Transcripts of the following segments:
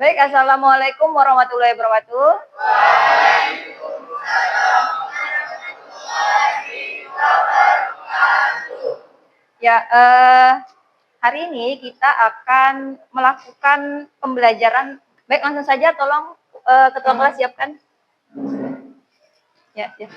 Baik, assalamualaikum warahmatullahi wabarakatuh. Ya, hari ini kita akan melakukan pembelajaran. Baik, langsung saja tolong ketua kelas siapkan. Ya, ya.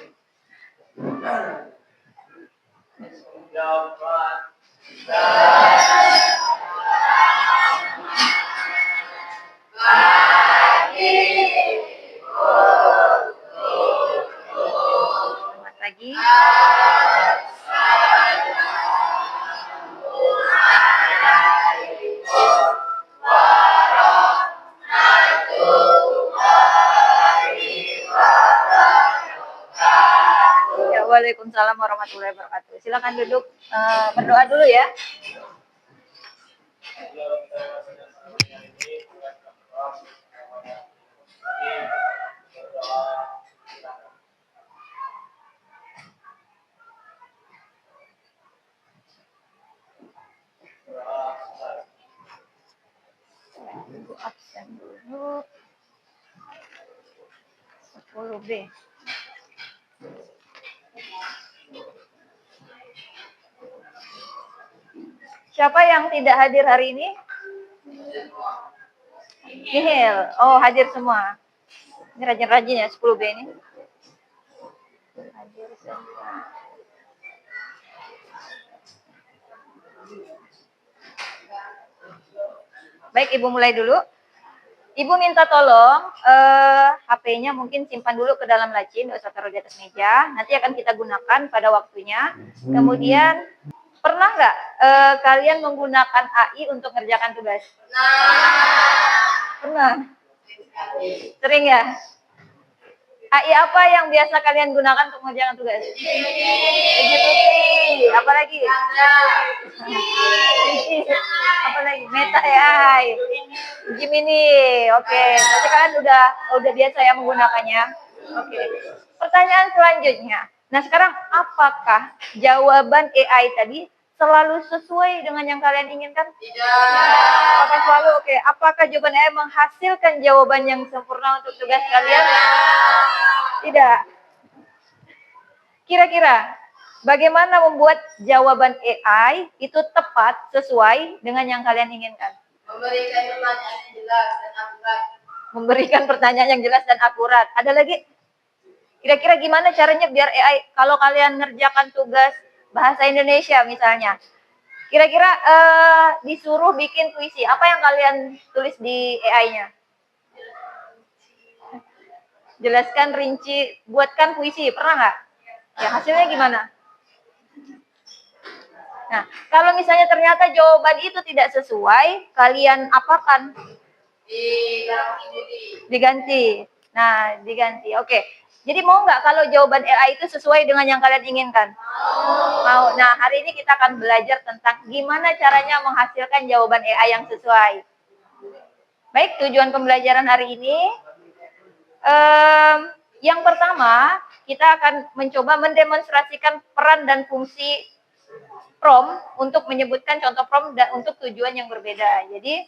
Selamat pagi. Ya, waalaikumsalam warahmatullahi wabarakatuh. Silakan duduk, berdoa dulu ya. Absen dulu. 10B. Siapa yang tidak hadir hari ini? Nihil. Oh, hadir semua. Ini rajin-rajin ya 10B ini. Hadir semua. Baik, Ibu mulai dulu. Ibu minta tolong HP-nya mungkin simpan dulu ke dalam laci, nggak usah taruh di atas meja. Nanti akan kita gunakan pada waktunya. Kemudian pernah nggak kalian menggunakan AI untuk mengerjakan tugas? Pernah. Sering ya? AI apa yang biasa kalian gunakan untuk mengerjakan tugas? GPT. Apa lagi? Apa lagi? Meta AI. Gemini. Oke. Berarti kalian udah biasa ya menggunakannya. Oke. Pertanyaan selanjutnya. Nah, sekarang apakah jawaban AI tadi selalu sesuai dengan yang kalian inginkan? Tidak. Apakah selalu oke? Apakah jawaban AI menghasilkan jawaban yang sempurna untuk tugas kalian? Tidak. Kira-kira bagaimana membuat jawaban AI itu tepat sesuai dengan yang kalian inginkan? Memberikan pertanyaan yang jelas dan akurat. Memberikan pertanyaan yang jelas dan akurat. Ada lagi? Kira-kira gimana caranya biar AI kalau kalian ngerjakan tugas bahasa Indonesia misalnya, kira-kira disuruh bikin puisi, apa yang kalian tulis di AI-nya? Jelaskan, rinci, buatkan puisi, pernah nggak? Ya, hasilnya gimana? Nah, kalau misalnya ternyata jawaban itu tidak sesuai, kalian apakan? Diganti. Nah, diganti. Oke. Jadi mau nggak kalau jawaban AI itu sesuai dengan yang kalian inginkan? Mau. Nah, hari ini kita akan belajar tentang gimana caranya menghasilkan jawaban AI yang sesuai. Baik, tujuan pembelajaran hari ini. Yang pertama, kita akan mencoba mendemonstrasikan peran dan fungsi prompt untuk menyebutkan contoh prompt dan untuk tujuan yang berbeda. Jadi,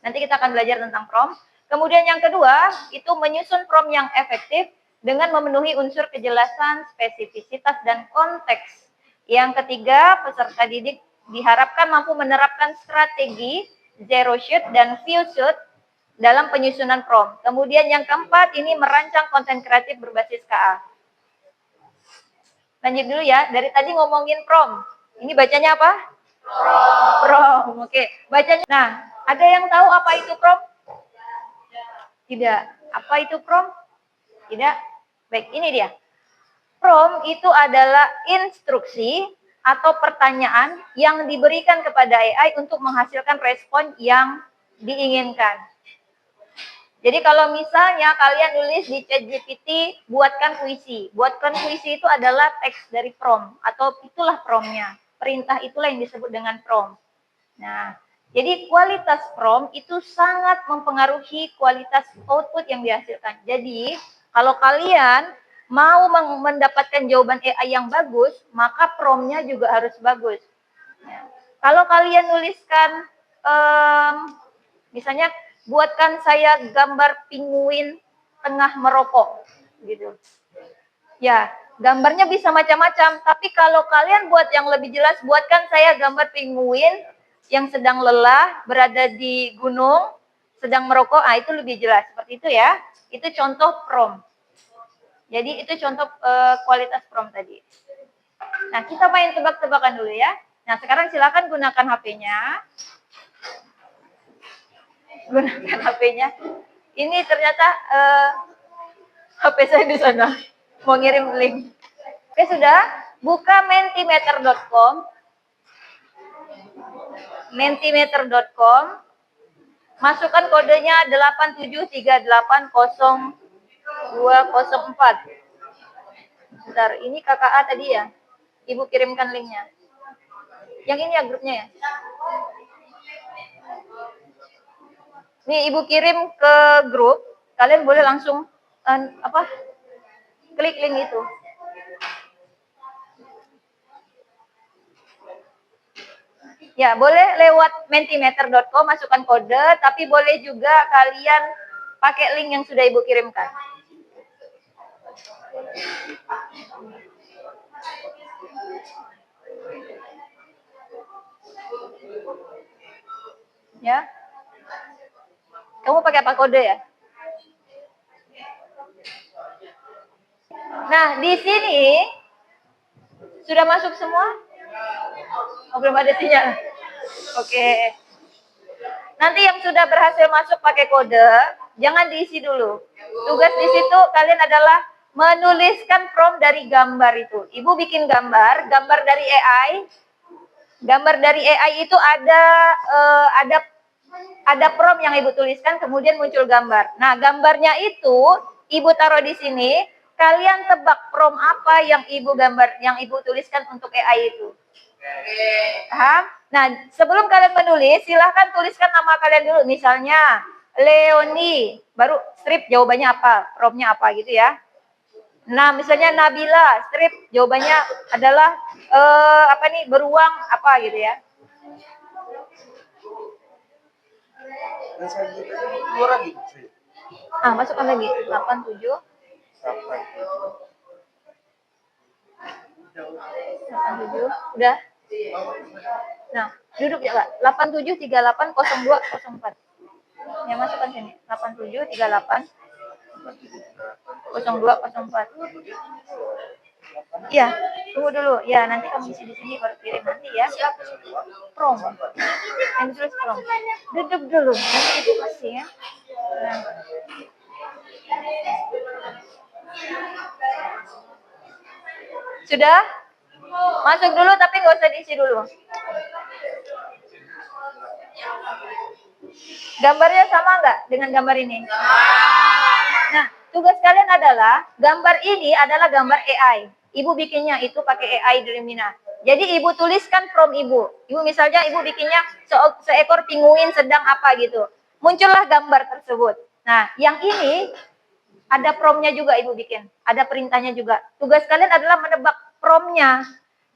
nanti kita akan belajar tentang prompt. Kemudian yang kedua, itu menyusun prompt yang efektif dengan memenuhi unsur kejelasan, spesifisitas, dan konteks. Yang ketiga, peserta didik diharapkan mampu menerapkan strategi zero shoot dan few shoot dalam penyusunan prompt. Kemudian yang keempat, ini merancang konten kreatif berbasis KA. Lanjut dulu ya, dari tadi ngomongin prompt. Ini bacanya apa? Prompt, oke. Bacanya, nah, ada yang tahu apa itu prompt? Tidak. Apa itu prompt? Tidak. Baik, ini dia. Prompt itu adalah instruksi atau pertanyaan yang diberikan kepada AI untuk menghasilkan respon yang diinginkan. Jadi kalau misalnya kalian nulis di ChatGPT, buatkan puisi. Buatkan puisi itu adalah teks dari prompt atau itulah promptnya. Perintah itulah yang disebut dengan prompt. Nah, jadi kualitas prompt itu sangat mempengaruhi kualitas output yang dihasilkan. Jadi, kalau kalian mau mendapatkan jawaban AI yang bagus, maka promptnya juga harus bagus. Ya. Kalau kalian nuliskan, misalnya buatkan saya gambar penguin tengah merokok, gitu. Ya, gambarnya bisa macam-macam, tapi kalau kalian buat yang lebih jelas, buatkan saya gambar penguin yang sedang lelah, berada di gunung, sedang merokok, itu lebih jelas. Seperti itu ya. Itu contoh prompt. Jadi itu contoh kualitas prompt tadi. Nah, kita main tebak-tebakan dulu ya. Nah, sekarang silakan gunakan HP-nya. Gunakan HP-nya. Ini ternyata HP saya di sana. Mau ngirim link. Oke, sudah. Buka mentimeter.com. Mentimeter.com. Masukkan kodenya 87380204. Bentar, ini KKA tadi ya? Ibu kirimkan linknya. Yang ini ya grupnya ya? Nih, Ibu kirim ke grup. Kalian boleh langsung klik link itu. Ya, boleh lewat mentimeter.com masukkan kode, tapi boleh juga kalian pakai link yang sudah Ibu kirimkan. Ya. Kamu pakai apa kode ya? Nah, di sini sudah masuk semua? Oh, belum ada sinyal. Oke. Nanti yang sudah berhasil masuk pakai kode, jangan diisi dulu. Tugas di situ kalian adalah menuliskan prompt dari gambar itu. Ibu bikin gambar dari AI. Gambar dari AI itu ada prompt yang Ibu tuliskan, kemudian muncul gambar. Nah, gambarnya itu Ibu taruh di sini. Kalian tebak prompt apa yang Ibu tuliskan untuk AI itu. Paham? Nah, sebelum kalian menulis, silahkan tuliskan nama kalian dulu. Misalnya, Leoni. Baru strip jawabannya apa, prompt-nya apa gitu ya. Nah, misalnya Nabila, strip jawabannya adalah beruang apa gitu ya. Masukkan lagi 87. 87. Udah? Nah, duduk ya, Kak. 87380204. Ya, masukkan sini. 87380204. Ya, tunggu dulu. Ya, nanti kamu isi di sini baru kirim nanti ya. Prom. Yang ditulis prom. Duduk dulu. Nanti itu pasti ya. Nah. Sudah? Masuk dulu tapi nggak usah diisi dulu. Gambarnya sama nggak dengan gambar ini? Nah, tugas kalian adalah, gambar ini adalah gambar AI. Ibu bikinnya itu pakai AI Dreamina. Jadi Ibu tuliskan prompt Ibu. Ibu misalnya Ibu bikinnya seekor penguin sedang apa gitu. Muncullah gambar tersebut. Nah, yang ini ada prompt-nya juga Ibu bikin. Ada perintahnya juga. Tugas kalian adalah menebak prompt-nya.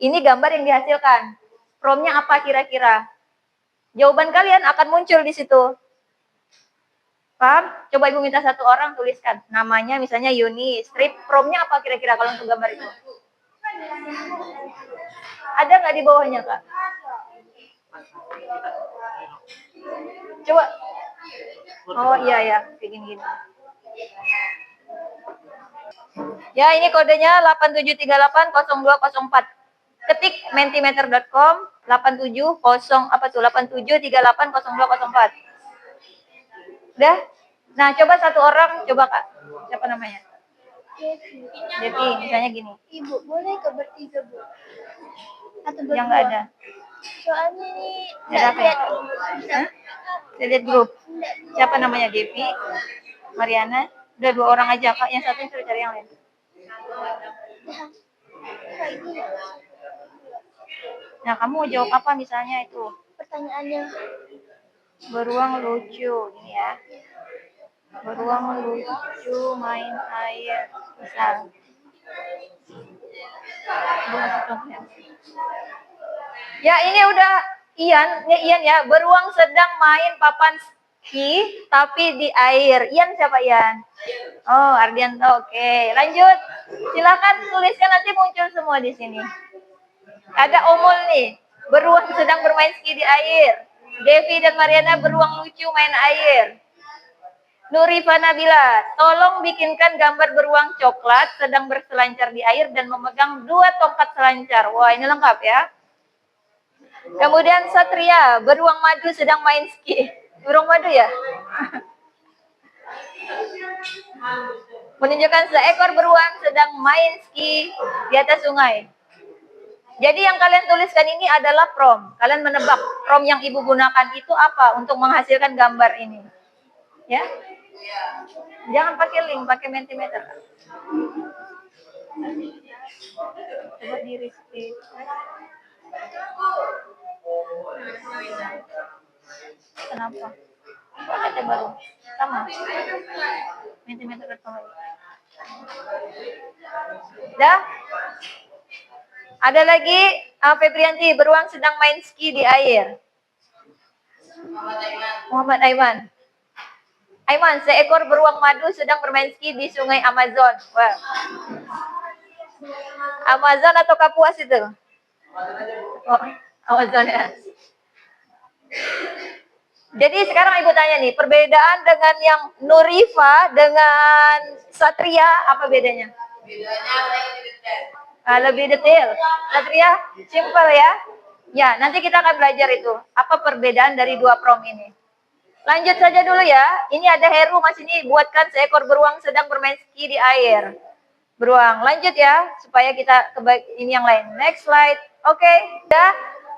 Ini gambar yang dihasilkan. Prompt-nya apa kira-kira? Jawaban kalian akan muncul di situ. Paham? Coba Ibu minta satu orang tuliskan. Namanya misalnya Yuni. Strip prompt-nya apa kira-kira kalau untuk gambar itu? Ada nggak di bawahnya, Kak? Coba. Oh iya ya, bikin gini. Ya, ini kodenya 87380204. Ketik mentimeter.com 87380204. Udah? Nah, coba satu orang, coba Kak. Siapa namanya? Devi, misalnya gini. Ibu, boleh ke bertiga, Bu? Atau berdua? Yang nggak ada. Soalnya ini Nggak lihat. Saya lihat grup. Siapa namanya? Devi, Mariana. Udah dua orang aja, Kak. Yang satu suruh cari yang lain. Nah, kamu mau jawab apa misalnya itu? Pertanyaannya. Beruang lucu, ini ya. Beruang lucu main air. Misal. Ya, ini udah Ian ya. Beruang sedang main papan tapi di air. Ian siapa Ian? Oh, Ardianto. Oke, lanjut. Silakan tuliskan, nanti muncul semua di sini. Ada Omul nih, beruang sedang bermain ski di air. Devi dan Mariana beruang lucu main air. Nurifa Nabila, tolong bikinkan gambar beruang coklat sedang berselancar di air dan memegang 2 tongkat selancar. Wah, ini lengkap ya. Kemudian Satria, beruang madu sedang main ski. Beruang madu ya? Menunjukkan seekor beruang sedang main ski di atas sungai. Jadi yang kalian tuliskan ini adalah prompt. Kalian menebak prompt yang ibu gunakan itu apa untuk menghasilkan gambar ini. Ya? Jangan pakai link, pakai Mentimeter. Coba di repeat. Kenapa? Pakai baru. Sama. Mentimeter kembali. Dah? Ada lagi Febrianti, beruang sedang main ski di air. Muhammad Aiman. Aiman, seekor beruang madu sedang bermain ski di sungai Amazon. Wah. Amazon atau Kapuas itu? Oh, Amazon ya. Jadi sekarang ibu tanya nih, perbedaan dengan yang Nurifa dengan Satria apa bedanya? Bedanya lebih detail. Satria, simple ya. Ya, nanti kita akan belajar itu. Apa perbedaan dari 2 prompt ini. Lanjut saja dulu ya. Ini ada Heru Mas ini, buatkan seekor beruang sedang bermain ski di air. Beruang. Lanjut ya, supaya kita ini yang lain. Next slide. Oke, ya.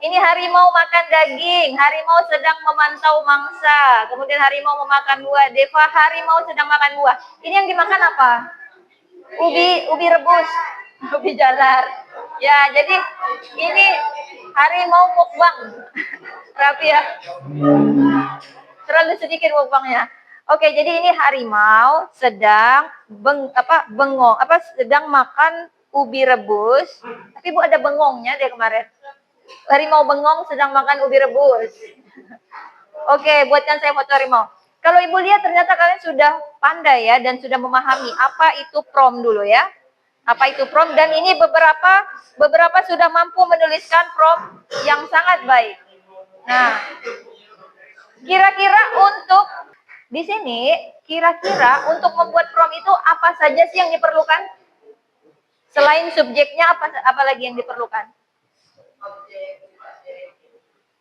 Ini harimau makan daging. Harimau sedang memantau mangsa. Kemudian harimau memakan buah. Deva, harimau sedang makan buah. Ini yang dimakan apa? Ubi rebus. Ubi jalar. Ya, jadi ini harimau mukbang. Rapi ya. Terlalu sedikit mukbangnya. Oke, jadi ini harimau sedang sedang makan ubi rebus. Tapi Bu ada bengongnya deh kemarin. Harimau bengong sedang makan ubi rebus. Oke, buatkan saya foto harimau. Kalau Ibu lihat ternyata kalian sudah pandai ya dan sudah memahami apa itu prompt dulu ya. Apa itu prompt, dan ini beberapa sudah mampu menuliskan prompt yang sangat baik. Nah, kira-kira untuk di sini, kira-kira untuk membuat prompt itu apa saja sih yang diperlukan? Selain subjeknya, apa lagi yang diperlukan?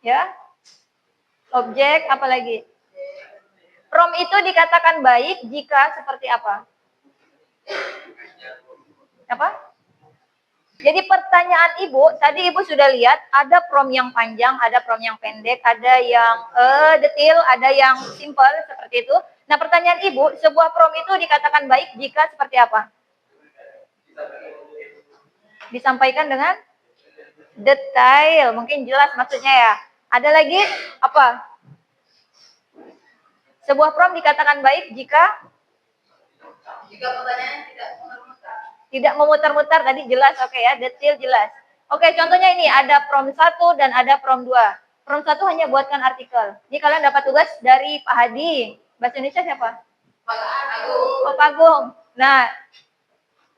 Ya, objek, apa lagi? Prompt itu dikatakan baik jika seperti apa? Apa? Jadi pertanyaan Ibu, tadi Ibu sudah lihat ada prompt yang panjang, ada prompt yang pendek, ada yang detail, ada yang simple seperti itu. Nah, pertanyaan Ibu, sebuah prompt itu dikatakan baik jika seperti apa? Disampaikan dengan detail, mungkin jelas maksudnya ya. Ada lagi apa? Sebuah prompt dikatakan baik jika pertanyaannya tidak memutar-mutar, tadi jelas, oke ya, detail jelas. Oke, contohnya ini ada prompt 1 dan ada prompt 2. Prompt 1 hanya buatkan artikel. Ini kalian dapat tugas dari Pak Hadi. Bahasa Indonesia siapa? Pak Agung. Oh, Pak Agung. Nah,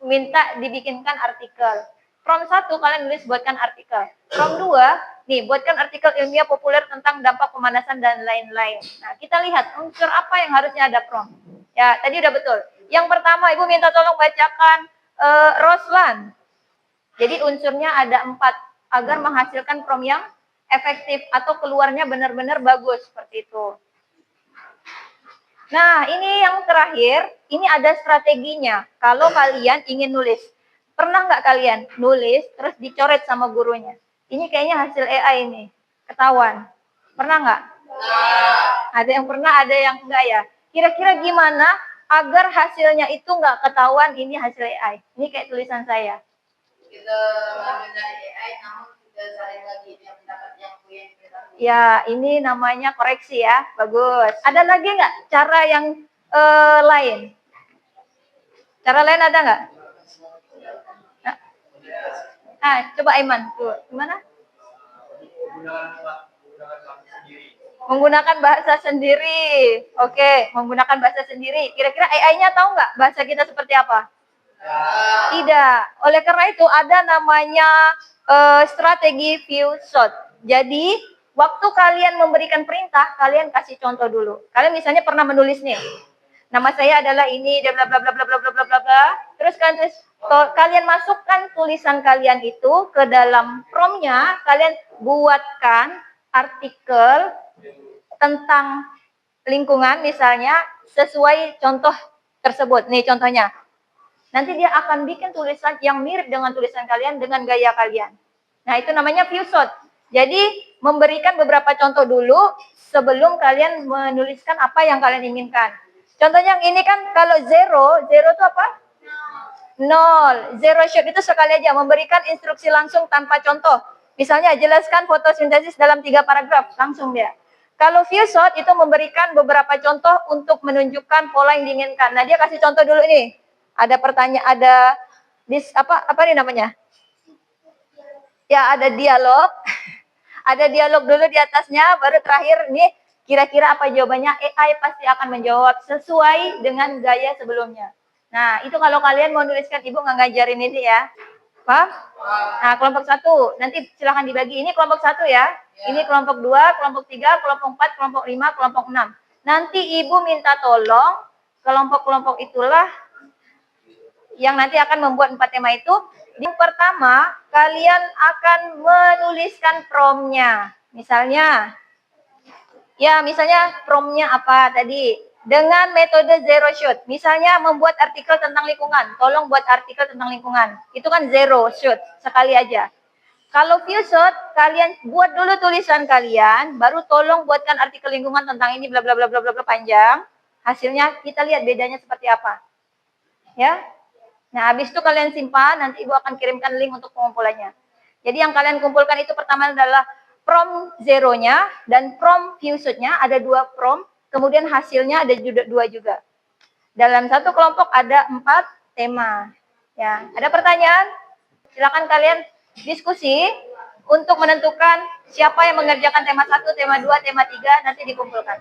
minta dibikinkan artikel. Prompt 1 kalian nulis buatkan artikel. Prompt 2, nih buatkan artikel ilmiah populer tentang dampak pemanasan dan lain-lain. Nah, kita lihat unsur apa yang harusnya ada prompt. Ya, tadi udah betul. Yang pertama, Ibu minta tolong bacakan Roslan. Jadi unsurnya ada 4 agar menghasilkan prompt yang efektif atau keluarnya benar-benar bagus seperti itu. Nah, ini yang terakhir, ini ada strateginya. Kalau kalian ingin nulis, pernah nggak kalian nulis terus dicoret sama gurunya? Ini kayaknya hasil AI ini, ketahuan. Pernah nggak? Ada yang pernah, ada yang enggak ya. Kira-kira gimana agar hasilnya itu nggak ketahuan ini hasil AI? Ini kayak tulisan saya. Kita mengambil dari AI, namun kita cari lagi yang dapat yang ya, ini namanya koreksi ya. Bagus. Ada lagi nggak cara yang lain? Cara lain ada nggak? Nah, coba Aiman. Tuh, gimana? Menggunakan bahasa sendiri. Oke, menggunakan bahasa sendiri. Kira-kira AI-nya tahu nggak bahasa kita seperti apa? Tidak. Oleh karena itu ada namanya strategi few shot. Jadi, waktu kalian memberikan perintah, kalian kasih contoh dulu. Kalian misalnya pernah menulis nih. Nama saya adalah ini, bla bla bla bla bla bla bla bla bla. Terus kalian masukkan tulisan kalian itu ke dalam prompt-nya, kalian buatkan artikel tentang lingkungan misalnya sesuai contoh tersebut. Nih contohnya. Nanti dia akan bikin tulisan yang mirip dengan tulisan kalian dengan gaya kalian. Nah, itu namanya few shot. Jadi, memberikan beberapa contoh dulu sebelum kalian menuliskan apa yang kalian inginkan. Contohnya yang ini kan kalau zero itu apa? Nol. Zero shot itu sekali aja memberikan instruksi langsung tanpa contoh. Misalnya, jelaskan fotosintesis dalam 3 paragraf. Langsung dia. Kalau few shot itu memberikan beberapa contoh untuk menunjukkan pola yang diinginkan. Nah, dia kasih contoh dulu nih. Ada pertanyaan, ada apa nih namanya? Ya, ada dialog. Ada dialog dulu di atasnya, baru terakhir nih kira-kira apa jawabannya. AI pasti akan menjawab sesuai dengan gaya sebelumnya. Nah, itu kalau kalian mau nuliskan, Ibu nggak ngajarin ini ya. Paham? Nah, kelompok 1, nanti silahkan dibagi. Ini kelompok 1 ya. Ini kelompok 2, kelompok 3, kelompok 4, kelompok 5, kelompok 6. Nanti Ibu minta tolong kelompok-kelompok itulah yang nanti akan membuat 4 tema itu. Yang pertama, kalian akan menuliskan prompt-nya. Misalnya prompt-nya apa tadi? Dengan metode zero shot. Misalnya membuat artikel tentang lingkungan. Tolong buat artikel tentang lingkungan. Itu kan zero shot, sekali aja. Kalau few shot, kalian buat dulu tulisan kalian, baru tolong buatkan artikel lingkungan tentang ini bla bla bla bla bla panjang. Hasilnya kita lihat bedanya seperti apa. Ya. Nah, habis itu kalian simpan, nanti Ibu akan kirimkan link untuk pengumpulannya. Jadi yang kalian kumpulkan itu pertama adalah prompt zero-nya dan prompt few shot-nya, ada 2 prompt, kemudian hasilnya ada 2 juga. Dalam satu kelompok ada 4 tema. Ya, ada pertanyaan? Silakan kalian diskusi untuk menentukan siapa yang mengerjakan tema 1, tema 2, tema 3, nanti dikumpulkan.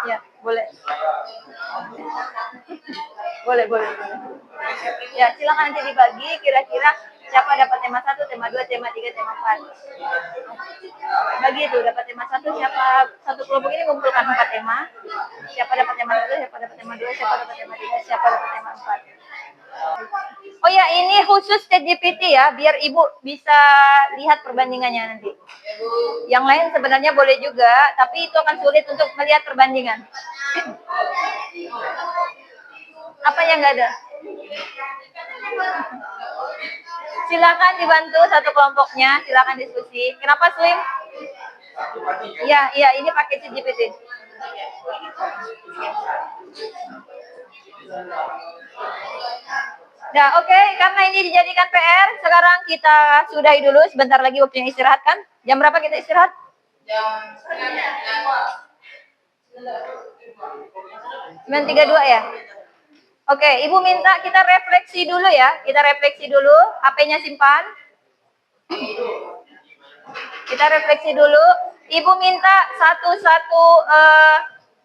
Ya, boleh. Boleh. Ya, silakan nanti dibagi kira-kira siapa dapat tema 1, tema 2, tema 3, tema 4. Bagi itu dapat tema 1, siapa satu kelompok ini mengumpulkan 4 tema. Siapa dapat tema 1, siapa dapat tema 2, siapa dapat tema 3, siapa dapat tema 4. Oh ya, ini khusus ChatGPT ya, biar Ibu bisa lihat perbandingannya nanti. Yang lain sebenarnya boleh juga, tapi itu akan sulit untuk melihat perbandingan. Apa yang nggak ada? Silakan dibantu satu kelompoknya, silakan diskusi. Kenapa Slim? Iya, ini pakai ChatGPT. Nah, oke, karena ini dijadikan PR, sekarang kita sudahi dulu. Sebentar lagi waktunya istirahat kan? Jam berapa kita istirahat? Jam 9.32 ya? Oke, Ibu minta kita refleksi dulu ya. Kita refleksi dulu, HP-nya simpan. Kita refleksi dulu. Ibu minta satu-satu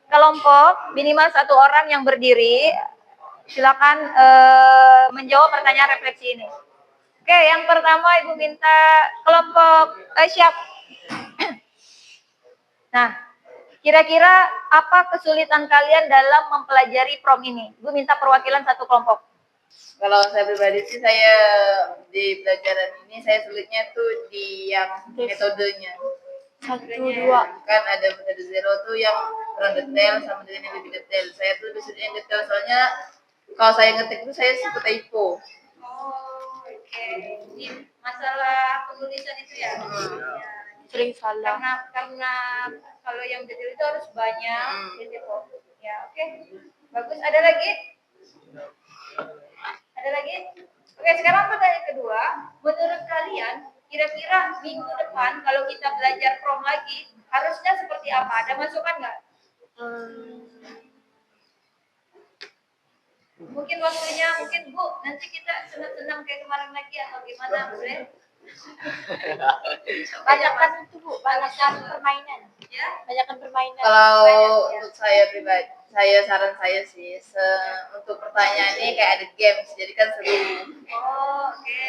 kelompok, minimal 1 orang yang berdiri. Silakan menjawab pertanyaan refleksi ini. Oke, yang pertama Ibu minta kelompok siap. Nah, kira-kira apa kesulitan kalian dalam mempelajari prom ini? Ibu minta perwakilan satu kelompok. Kalau saya pribadi sih, saya di pelajaran ini saya sulitnya tuh di yang metodenya. 1, 2. Kan ada metode zero tuh yang kurang detail sama dengan yang lebih detail. Saya tuh disuruh yang detail, soalnya kalau saya ngetik tuh saya suka typo. Oh, oke. Ini masalah penulisan itu ya? Ya. Sering salah. Karena kalau yang detail itu harus banyak gitu. Ya, oke. Bagus. Ada lagi? Ada lagi? Oke, sekarang pertanyaan kedua. Menurut kalian, Kira-kira minggu depan kalau kita belajar prom lagi, harusnya seperti apa? Ada masukan nggak? Mungkin waktunya, mungkin Bu, nanti kita senam-senam kayak kemarin lagi atau gimana, Bu? Banyakkan itu Bu, banyakkan permainan. Ya? Banyakkan permainan. Kalau untuk saya pribadi, saran saya sih, untuk pertanyaan ini kayak ada games, jadi kan seru. Oh, oke.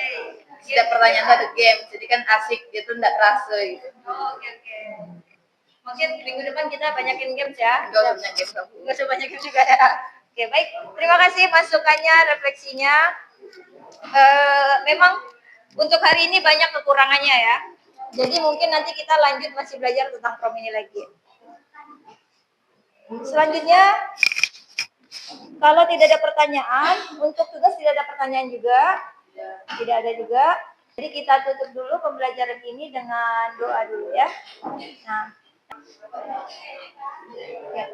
Setiap pertanyaan tuh ada games, jadi kan asik gitu, nggak terasa gitu. Oh, oke. Mungkin minggu depan kita banyakin games ya. Nggak usah banyak games kamu. Nggak usah banyakin juga ya. Oke, baik. Terima kasih masukannya, refleksinya. Memang untuk hari ini banyak kekurangannya ya. Jadi mungkin nanti kita lanjut masih belajar tentang prom ini lagi. Selanjutnya, kalau tidak ada pertanyaan, untuk tugas tidak ada pertanyaan juga. Tidak ada juga. Jadi kita tutup dulu pembelajaran ini dengan doa dulu ya. Nah, ya,